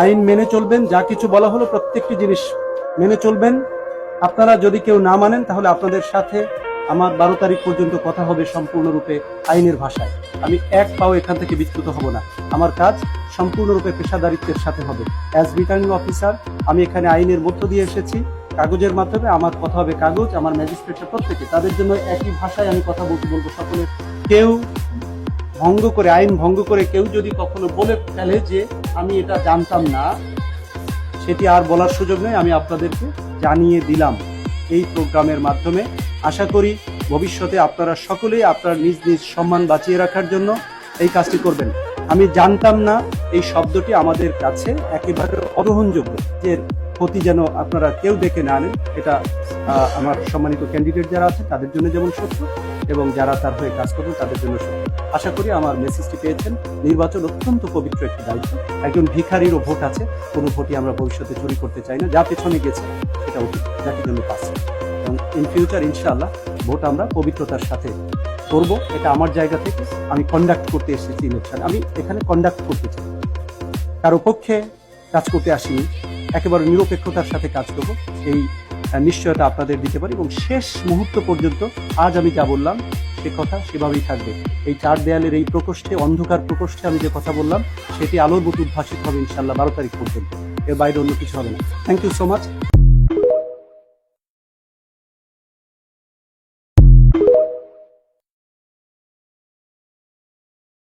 আইন মেনে চলবেন, যা কিছু বলা হলো প্রত্যেকটি জিনিস মেনে চলবেন। আপনারা যদি কেউ না মানেন তাহলে আপনাদের সাথে আমার 12 তারিখ পর্যন্ত কথা হবে সম্পূর্ণরূপে আইনের ভাষায়। আমি এক পাও এখান থেকে বিচ্যুত হব না। আমার কাজ সম্পূর্ণরূপে পেশাদারিত্বের সাথে হবে। অ্যাজ রিটার্নিং অফিসার আমি এখানে আইনের মধ্য দিয়ে এসেছি, কাগজের মাধ্যমে আমার কথা হবে কাগজ, আমার ম্যাজিস্ট্রেটরা প্রত্যেকে তাদের জন্য একই ভাষায় আমি কথা বলবো সকলে। কেউ ভঙ্গ করে, আইন ভঙ্গ করে কেউ যদি কখনো বলে ফেলে যে আমি এটা জানতাম না, সেটি আর বলার সুযোগ নেই। আমি আপনাদেরকে জানিয়ে দিলাম এই প্রোগ্রামের মাধ্যমে। আশা করি ভবিষ্যতে আপনারা সকলেই আপনার নিজ নিজ সম্মান বাঁচিয়ে রাখার জন্য এই কাজটি করবেন। আমি জানতাম না এই শব্দটি আমাদের কাছে একেবারে অগ্রহণযোগ্য, যে ক্ষতি যেন আপনারা কেউ ডেকে না আনেন। এটা আমার সম্মানিত ক্যান্ডিডেট যারা আছে তাদের জন্য যেমন সত্য, এবং যারা তার হয়ে কাজ করবেন তাদের জন্য সত্য। আশা করি আমার মেসেজটি পেয়েছেন। নির্বাচন অত্যন্ত পবিত্র একটি দায়িত্ব। একজন ভিখারিরও ভোট আছে, কোনো ভোটই আমরা ভবিষ্যতে চুরি করতে চাই না। যা পেছনে গেছে সেটা অতীত, জাতির জন্য পাচ্ছে। এবং ইন ফিউচার ইনশাআল্লাহ ভোট আমরা পবিত্রতার সাথে করব। এটা আমার জায়গা থেকে আমি কন্ডাক্ট করতে এসেছি ইলেকশন। আমি এখানে কন্ডাক্ট করতে চাই, কারো পক্ষে কাজ করতে আসিনি। একেবারে নিরপেক্ষতার সাথে কাজ করব, এই নিশ্চয়তা আপনাদের দিতে পারি। এবং শেষ মুহূর্ত পর্যন্ত আজ আমি যা বললাম সে কথা সেভাবেই থাকবে। এই 4 দেয়ালের এই প্রকোষ্ঠে, অন্ধকার প্রকোষ্ঠে আমি যে কথা বললাম সেটি আলোর মতো উদ্ভাসিত হবে ইনশাআল্লাহ 12 তারিখ পর্যন্ত। এর বাইরে অন্য কিছু হবে না। Thank you so much.